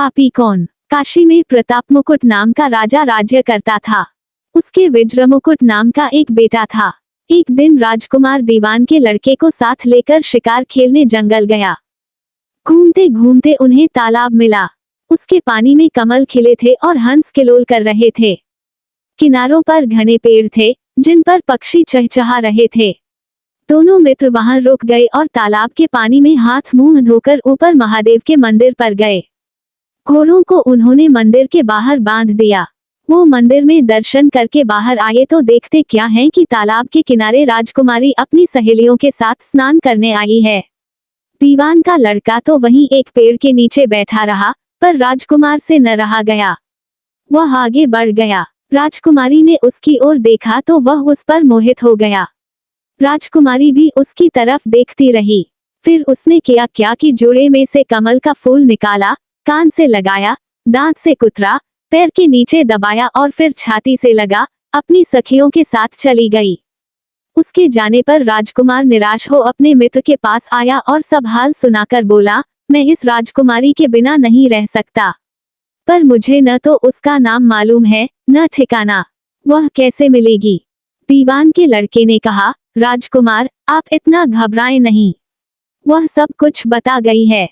पापी कौन? काशी में प्रताप मुकुट नाम का राजा राज्य करता था। उसके विज्र मुकुट नाम का एक बेटा था। एक दिन राजकुमार दीवान के लड़के को साथ लेकर शिकार खेलने जंगल गया। घूमते घूमते उन्हें तालाब मिला। उसके पानी में कमल खिले थे और हंस किलोल कर रहे थे। किनारों पर घने पेड़ थे जिन पर पक्षी चहचहा रहे थे। दोनों मित्र वहां रुक गए और तालाब के पानी में हाथ मुंह धोकर ऊपर महादेव के मंदिर पर गए। घोड़ों को उन्होंने मंदिर के बाहर बांध दिया। वो मंदिर में दर्शन करके बाहर आए तो देखते क्या है कि तालाब के किनारे राजकुमारी अपनी सहेलियों के साथ स्नान करने आई है। दीवान का लड़का तो वहीं एक पेड़ के नीचे बैठा रहा, पर राजकुमार से न रहा गया। वह आगे बढ़ गया। राजकुमारी ने उसकी ओर देखा तो वह उस पर मोहित हो गया। राजकुमारी भी उसकी तरफ देखती रही। फिर उसने किया क्या कि जोड़े में से कमल का फूल निकाला, कान से लगाया, दांत से कुतरा, पैर के नीचे दबाया और फिर छाती से लगा, अपनी सखियों के साथ चली गई। उसके जाने पर राजकुमार निराश हो अपने मित्र के पास आया और सब हाल सुनाकर बोला, मैं इस राजकुमारी के बिना नहीं रह सकता। पर मुझे न तो उसका नाम मालूम है न ठिकाना। वह कैसे मिलेगी? दीवान के लड़के ने कहा, राजकुमार आप इतना घबराएं नहीं, वह सब कुछ बता गई है।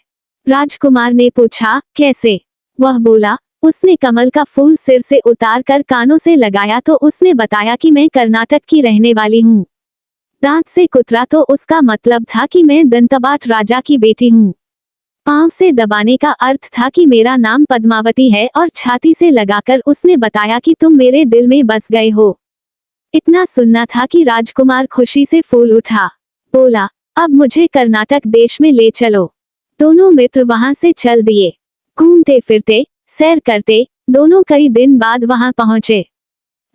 राजकुमार ने पूछा, कैसे? वह बोला, उसने कमल का फूल सिर से उतार कर कानों से लगाया तो उसने बताया कि मैं कर्नाटक की रहने वाली हूँ। दांत से कुतरा तो उसका मतलब था कि मैं दंतबाट राजा की बेटी हूँ। पांव से दबाने का अर्थ था कि मेरा नाम पद्मावती है और छाती से लगाकर उसने बताया कि तुम मेरे दिल में बस गए हो। इतना सुनना था कि राजकुमार खुशी से फूल उठा। बोला, अब मुझे कर्नाटक देश में ले चलो। दोनों मित्र वहां से चल दिए। घूमते फिरते सैर करते दोनों कई दिन बाद वहां पहुंचे।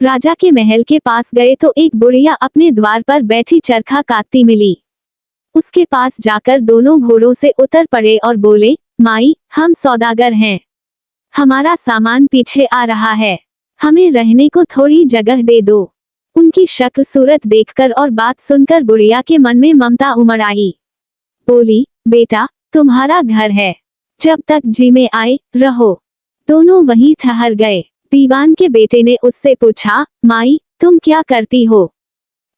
राजा के महल के पास गए तो एक बुढ़िया अपने द्वार पर बैठी चरखा काटती मिली। उसके पास जाकर दोनों घोड़ों से उतर पड़े और बोले, माई हम सौदागर हैं, हमारा सामान पीछे आ रहा है, हमें रहने को थोड़ी जगह दे दो। उनकी शक्ल सूरत देखकर और बात सुनकर बुढ़िया के मन में ममता उमड़ आई। बोली, बेटा तुम्हारा घर है, जब तक जी में आए रहो। दोनों वहीं ठहर गए। दीवान के बेटे ने उससे पूछा, माई तुम क्या करती हो?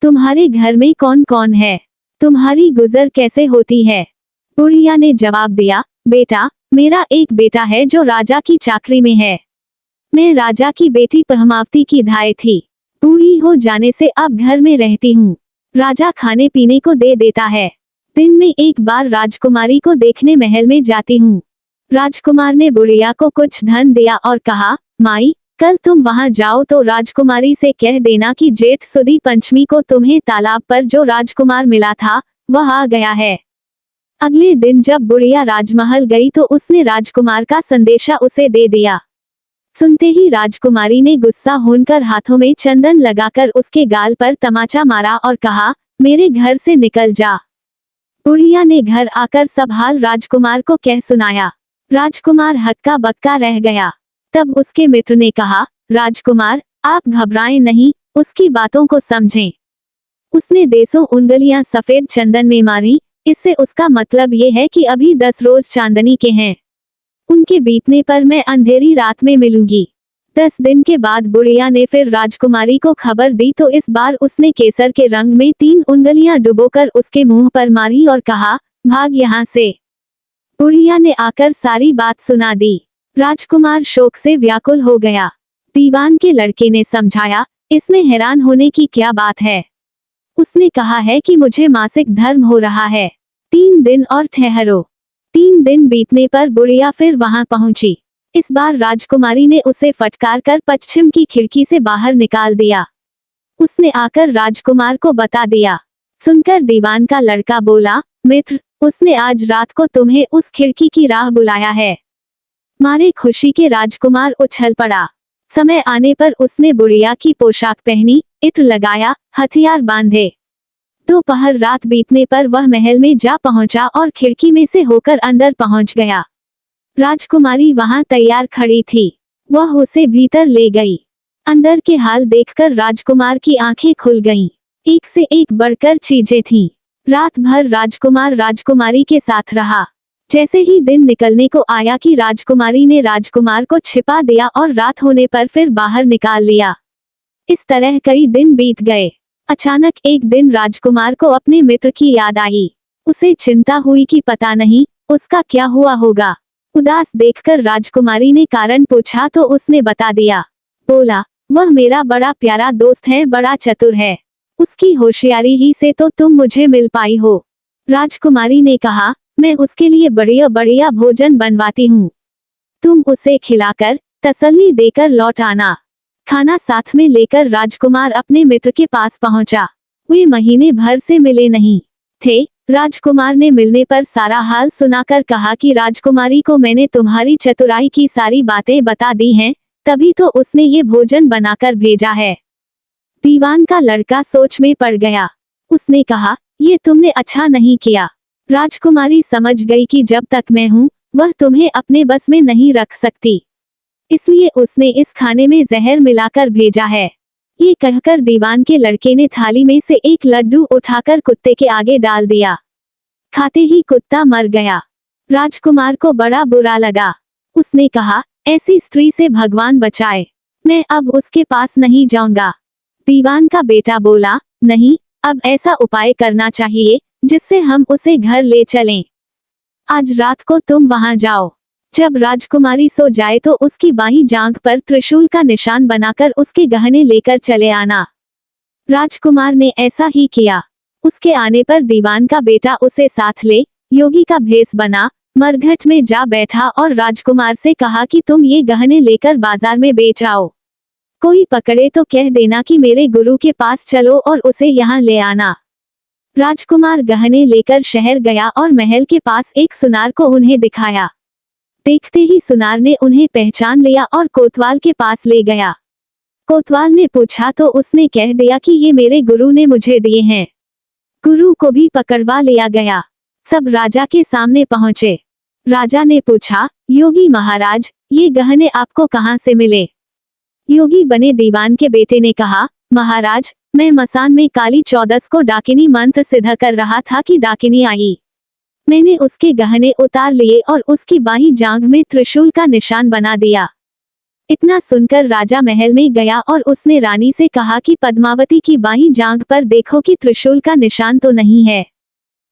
तुम्हारे घर में कौन कौन है? तुम्हारी गुजर कैसे होती है? बुढ़िया ने जवाब दिया, बेटा मेरा एक बेटा है जो राजा की चाकरी में है। मैं राजा की बेटी पद्मावती की धाय थी। बूढ़ी हो जाने से अब घर में रहती हूँ। राजा खाने पीने को दे देता है। दिन में एक बार राजकुमारी को देखने महल में जाती हूँ। राजकुमार ने बुढ़िया को कुछ धन दिया और कहा, माई कल तुम वहां जाओ तो राजकुमारी से कह देना कि जेठ सुदी पंचमी को तुम्हें तालाब पर जो राजकुमार मिला था वह आ गया है। अगले दिन जब बुढ़िया राजमहल गई तो उसने राजकुमार का संदेशा उसे दे दिया। सुनते ही राजकुमारी ने गुस्सा होकर हाथों में चंदन लगाकर उसके गाल पर तमाचा मारा और कहा, मेरे घर से निकल जा। बुढ़िया ने घर आकर सब हाल राजकुमार को कह सुनाया। राजकुमार हक्का बक्का रह गया। तब उसके मित्र ने कहा, राजकुमार आप घबराएं नहीं, उसकी बातों को समझें। उसने देसों उंगलियां सफेद चंदन में मारी, इससे उसका मतलब ये है कि अभी 10 रोज चांदनी के हैं। उनके बीतने पर मैं अंधेरी रात में मिलूंगी। 10 दिन के बाद बुढ़िया ने फिर राजकुमारी को खबर दी तो इस बार उसने केसर के रंग में 3 उंगलियां डुबोकर उसके मुंह पर मारी और कहा, भाग यहाँ से। बुढ़िया ने आकर सारी बात सुना दी। राजकुमार शोक से व्याकुल हो गया। दीवान के लड़के ने समझाया, इसमें हैरान होने की क्या बात है? उसने कहा है कि मुझे मासिक धर्म हो रहा है, 3 दिन और ठहरो। 3 दिन बीतने पर बुढ़िया फिर वहां पहुंची। इस बार राजकुमारी ने उसे फटकार कर पश्चिम की खिड़की से बाहर निकाल दिया। उसने आकर राजकुमार को बता दिया। सुनकर दीवान का लड़का बोला, मित्र उसने आज रात को तुम्हें उस खिड़की की राह बुलाया है। मारे खुशी के राजकुमार उछल पड़ा। समय आने पर उसने बुढ़िया की पोशाक पहनी, इत्र लगाया, हथियार बांधे। दोपहर रात बीतने पर वह महल में जा पहुंचा और खिड़की में से होकर अंदर पहुंच गया। राजकुमारी वहां तैयार खड़ी थी। वह उसे भीतर ले गई। अंदर के हाल देखकर राजकुमार की आंखें खुल गईं। एक से एक बढ़कर चीजें थीं। रात भर राजकुमार राजकुमारी के साथ रहा। जैसे ही दिन निकलने को आया कि राजकुमारी ने राजकुमार को छिपा दिया और रात होने पर फिर बाहर निकाल लिया। इस तरह कई दिन बीत गए। अचानक एक दिन राजकुमार को अपने मित्र की याद आई। उसे चिंता हुई कि पता नहीं उसका क्या हुआ होगा। उदास देखकर राजकुमारी ने कारण पूछा तो उसने बता दिया। बोला, वह मेरा बड़ा प्यारा दोस्त है, बड़ा चतुर है। उसकी होशियारी ही से तो तुम मुझे मिल पाई हो। राजकुमारी ने कहा, मैं उसके लिए बढ़िया बढ़िया भोजन बनवाती हूँ। तुम उसे खिलाकर तसल्ली देकर लौट आना। खाना साथ में लेकर राजकुमार अपने मित्र के पास पहुंचा। वे महीने भर से मिले नहीं थे। राजकुमार ने मिलने पर सारा हाल सुनाकर कहा कि राजकुमारी को मैंने तुम्हारी चतुराई की सारी बातें बता दी हैं, तभी तो उसने ये भोजन बनाकर भेजा है। दीवान का लड़का सोच में पड़ गया। उसने कहा, ये तुमने अच्छा नहीं किया। राजकुमारी समझ गई कि जब तक मैं हूँ वह तुम्हें अपने बस में नहीं रख सकती, इसलिए उसने इस खाने में जहर मिलाकर भेजा है। ये कहकर दीवान के लड़के ने थाली में से एक लड्डू उठाकर कुत्ते के आगे डाल दिया। खाते ही कुत्ता मर गया। राजकुमार को बड़ा बुरा लगा। उसने कहा, ऐसी स्त्री से भगवान बचाए, मैं अब उसके पास नहीं जाऊंगा। दीवान का बेटा बोला, नहीं, अब ऐसा उपाय करना चाहिए जिससे हम उसे घर ले चलें। आज रात को तुम वहां जाओ। जब राजकुमारी सो जाए तो उसकी बाईं जांघ पर त्रिशूल का निशान बनाकर उसके गहने लेकर चले आना। राजकुमार ने ऐसा ही किया। उसके आने पर दीवान का बेटा उसे साथ ले योगी का भेष बना मरघट में जा बैठा और राजकुमार से कहा कि तुम ये गहने लेकर बाजार में बेच आओ। कोई पकड़े तो कह देना कि मेरे गुरु के पास चलो और उसे यहाँ ले आना। राजकुमार गहने लेकर शहर गया और महल के पास एक सुनार को उन्हें दिखाया। देखते ही सुनार ने उन्हें पहचान लिया और कोतवाल के पास ले गया। कोतवाल ने पूछा तो उसने कह दिया कि ये मेरे गुरु ने मुझे दिए हैं। गुरु को भी पकड़वा लिया गया। सब राजा के सामने पहुंचे। राजा ने पूछा, योगी महाराज, ये गहने आपको कहाँ से मिले? योगी बने दीवान के बेटे ने कहा, महाराज, मैं मसान में काली चौदस को डाकिनी मंत्र सिद्ध कर रहा था कि डाकिनी आई। मैंने उसके गहने उतार लिए और उसकी बाईं जांघ में त्रिशूल का निशान बना दिया। इतना सुनकर राजा महल में गया और उसने रानी से कहा कि पद्मावती की बाईं जांघ पर देखो कि त्रिशूल का निशान तो नहीं है।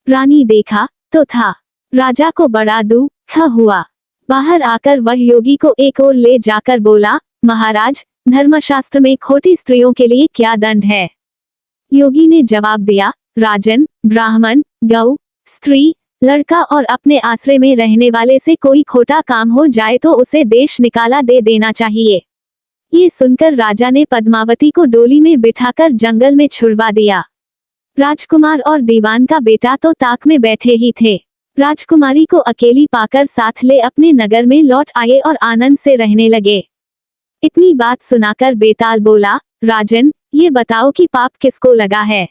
रानी देखा तो था। राजा को बड़ा दुख हुआ। बाहर आकर वह योगी को एक ओर ले जाकर बोला, महाराज, धर्मशास्त्र में खोटी स्त्रियों के लिए क्या दंड है? योगी ने जवाब दिया, राजन, ब्राह्मण, गौ, स्त्री, लड़का और अपने आश्रय में रहने वाले से कोई खोटा काम हो जाए तो उसे देश निकाला दे देना चाहिए। ये सुनकर राजा ने पद्मावती को डोली में बिठाकर जंगल में छुड़वा दिया। राजकुमार और दीवान का बेटा तो ताक में बैठे ही थे। राजकुमारी को अकेली पाकर साथ ले अपने नगर में लौट आए और आनंद से रहने लगे। इतनी बात सुनाकर बेताल बोला, राजन, ये बताओ कि पाप किसको लगा है?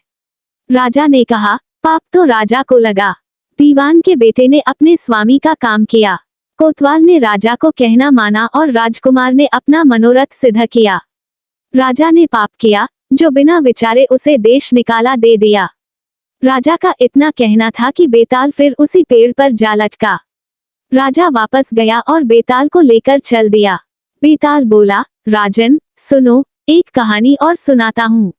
राजा ने कहा, पाप तो राजा को लगा। दीवान के बेटे ने अपने स्वामी का काम किया। कोतवाल ने राजा को कहना माना और राजकुमार ने अपना मनोरथ सिद्ध किया। राजा ने पाप किया, जो बिना विचारे उसे देश निकाला दे दिया। राजा का इतना कहना था कि बेताल फिर उसी पेड़ पर जा लटका। राजा वापस गया और बेताल को लेकर चल दिया। बेताल बोला, राजन, सुनो, एक कहानी और सुनाता हूँ।